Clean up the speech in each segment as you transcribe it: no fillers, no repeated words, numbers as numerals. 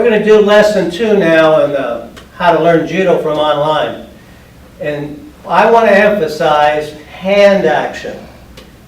going to do lesson 2 now on how to learn judo from online. And I want to emphasize hand action.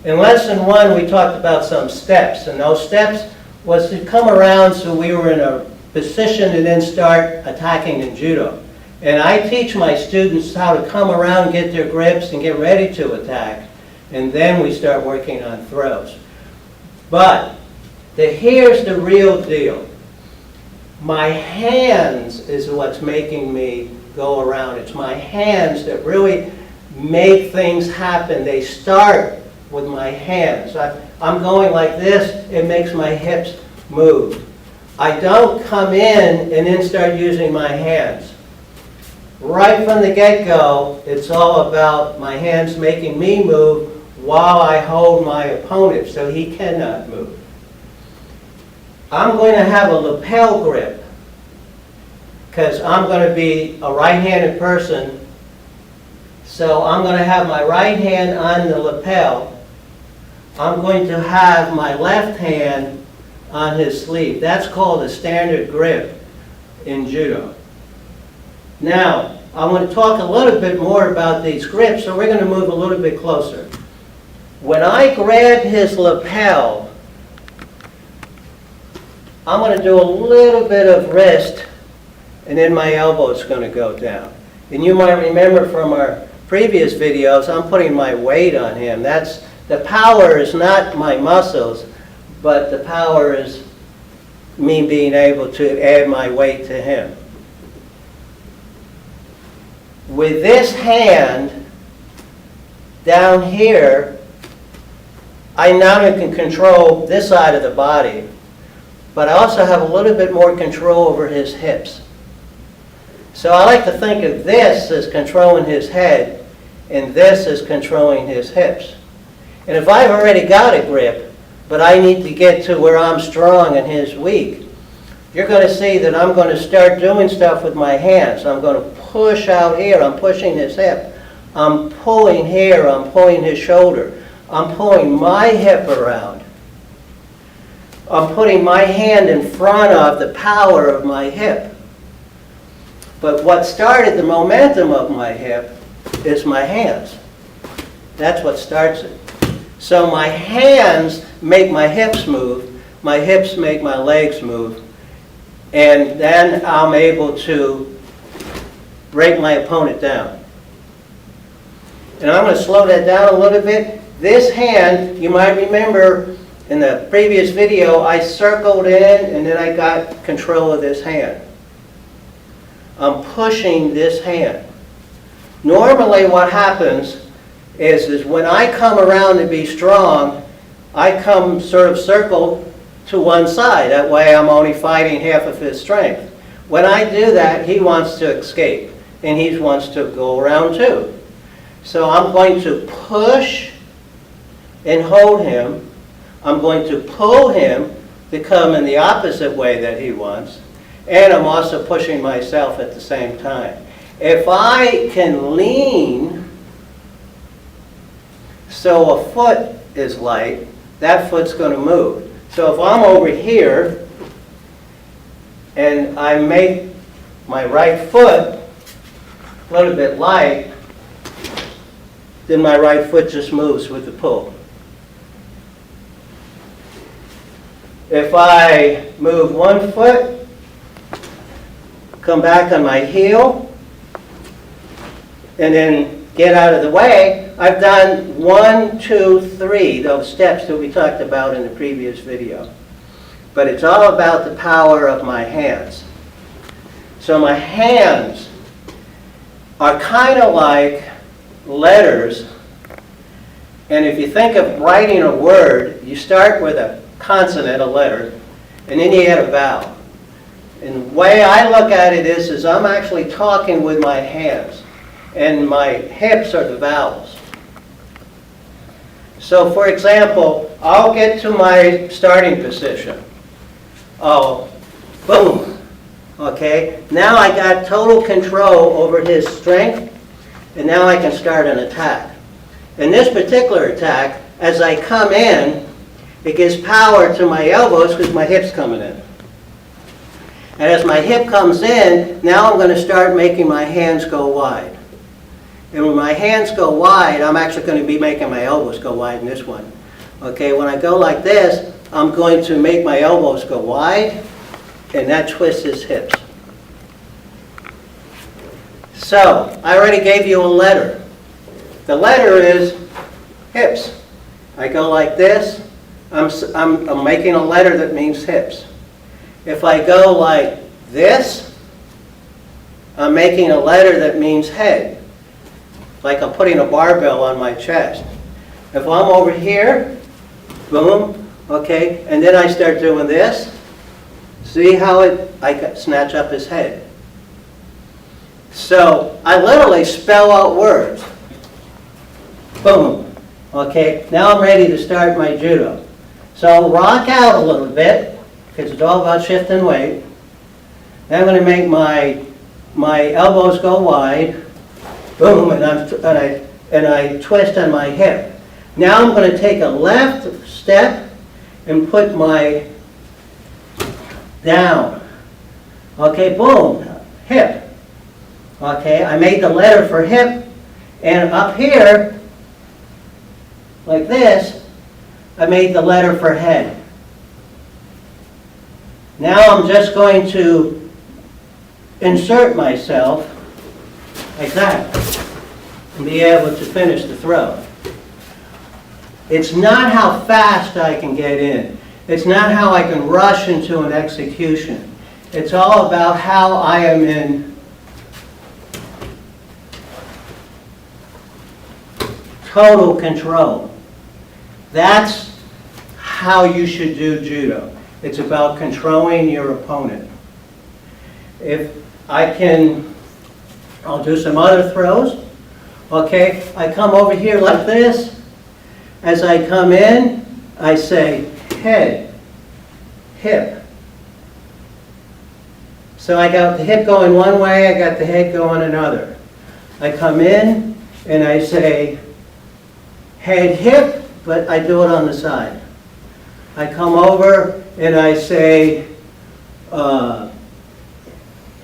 In lesson 1 we talked about some steps, and those steps was to come around so we were in a position to then start attacking in judo. And I teach my students how to come around, get their grips, and get ready to attack. And then we start working on throws. But here's the real deal. My hands is what's making me go around. It's my hands that really make things happen. They start with my hands. I'm going like this, it makes my hips move. I don't come in and then start using my hands. Right from the get-go, it's all about my hands making me move while I hold my opponent so he cannot move. I'm going to have a lapel grip because I'm going to be a right-handed person. So I'm going to have my right hand on the lapel. I'm going to have my left hand on his sleeve. That's called a standard grip in judo. Now, I want to talk a little bit more about these grips, so we're going to move a little bit closer. When I grab his lapel, I'm going to do a little bit of wrist, and then my elbow is going to go down. And you might remember from our previous videos, I'm putting my weight on him. The power is not my muscles, but the power is me being able to add my weight to him. With this hand down here, I not only can control this side of the body, but I also have a little bit more control over his hips. So I like to think of this as controlling his head, and this as controlling his hips. And if I've already got a grip, but I need to get to where I'm strong and he's weak, you're going to see that I'm going to start doing stuff with my hands. I'm going to push out here. I'm pushing his hip. I'm pulling here. I'm pulling his shoulder. I'm pulling my hip around. I'm putting my hand in front of the power of my hip. But what started the momentum of my hip is my hands. That's what starts it. So my hands make my hips move. My hips make my legs move. And then I'm able to break my opponent down. And I'm going to slow that down a little bit. This hand, you might remember in the previous video, I circled in and then I got control of this hand. I'm pushing this hand. Normally what happens is when I come around to be strong, I come sort of circled to one side. That way I'm only fighting half of his strength. When I do that, he wants to escape, and he wants to go around too. So I'm going to push and hold him. I'm going to pull him to come in the opposite way that he wants, and I'm also pushing myself at the same time. If I can lean so a foot is light, that foot's going to move. So if I'm over here and I make my right foot a little bit light, then my right foot just moves with the pull. If I move one foot, come back on my heel, and then get out of the way, I've done 1, 2, 3, those steps that we talked about in the previous video. But it's all about the power of my hands. So my hands are kind of like letters. And if you think of writing a word, you start with a consonant, a letter, and then you add a vowel. And the way I look at it is I'm actually talking with my hands. And my hips are the vowels. So for example, I'll get to my starting position. Oh, boom. Okay, now I got total control over his strength, and now I can start an attack. In this particular attack, as I come in, it gives power to my elbows because my hip's coming in. And as my hip comes in, now I'm going to start making my hands go wide. And when my hands go wide, I'm actually going to be making my elbows go wide in this one. Okay, when I go like this, I'm going to make my elbows go wide, and that twists his hips. So, I already gave you a letter. The letter is hips. I go like this, I'm making a letter that means hips. If I go like this, I'm making a letter that means head. Like I'm putting a barbell on my chest. If I'm over here, boom, okay, and then I start doing this, see how I snatch up his head. So I literally spell out words. Boom. Okay, now I'm ready to start my judo. So I'll rock out a little bit, because it's all about shifting weight. Then I'm going to make my elbows go wide. Boom, and I twist on my hip. Now I'm going to take a left step and put my down. Okay, boom, hip. Okay, I made the letter for hip, and up here, like this, I made the letter for head. Now I'm just going to insert myself like that and be able to finish the throw. It's not how fast I can get in. It's not how I can rush into an execution. It's all about how I am in total control. That's how you should do judo. It's about controlling your opponent. If I can, I'll do some other throws. Okay, I come over here like this. As I come in, I say head, hip. So I got the hip going one way, I got the head going another. I come in and I say head, hip, but I do it on the side. I come over and I say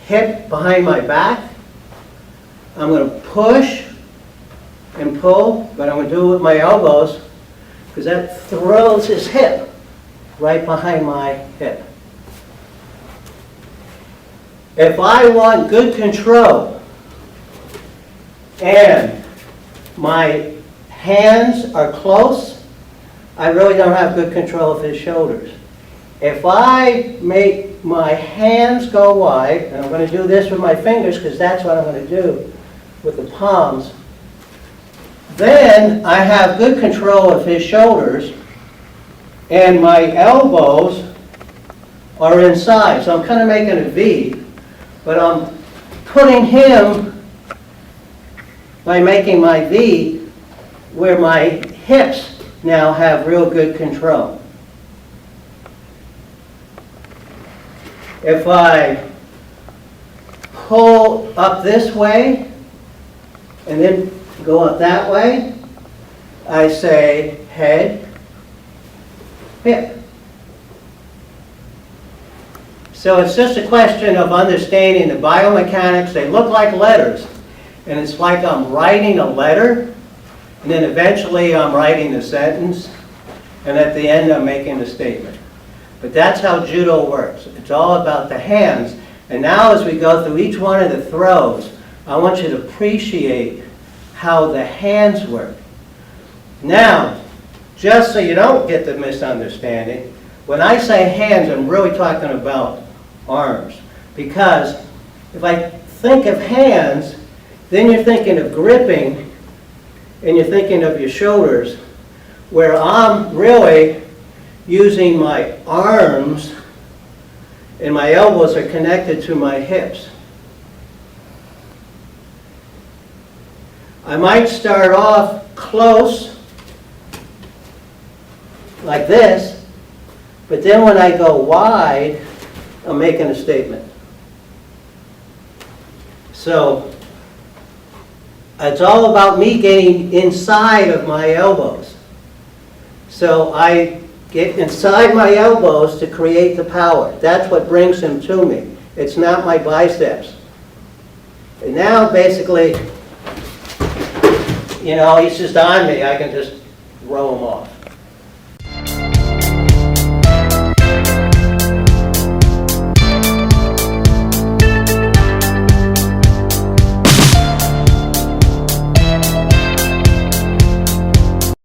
hip behind my back. I'm going to push and pull, but I'm going to do it with my elbows because that throws his hip right behind my hip. If I want good control and my hands are close, I really don't have good control of his shoulders. If I make my hands go wide, and I'm going to do this with my fingers because that's what I'm going to do with the palms, then I have good control of his shoulders and my elbows are inside. So I'm kind of making a V, but I'm putting him, by making my V, where my hips now have real good control. If I pull up this way and then go up that way, I say head, hip. So it's just a question of understanding the biomechanics. They look like letters, and it's like I'm writing a letter, and then eventually I'm writing a sentence, and at the end I'm making a statement. But that's how judo works. It's all about the hands. And now as we go through each one of the throws, I want you to appreciate how the hands work. Now, just so you don't get the misunderstanding, when I say hands, I'm really talking about arms. Because if I think of hands, then you're thinking of gripping, and you're thinking of your shoulders, where I'm really using my arms, and my elbows are connected to my hips. I might start off close, like this, but then when I go wide, I'm making a statement. So, it's all about me getting inside of my elbows. So I get inside my elbows to create the power. That's what brings him to me. It's not my biceps. And now, basically, you know, he's just on me. I can just row him off.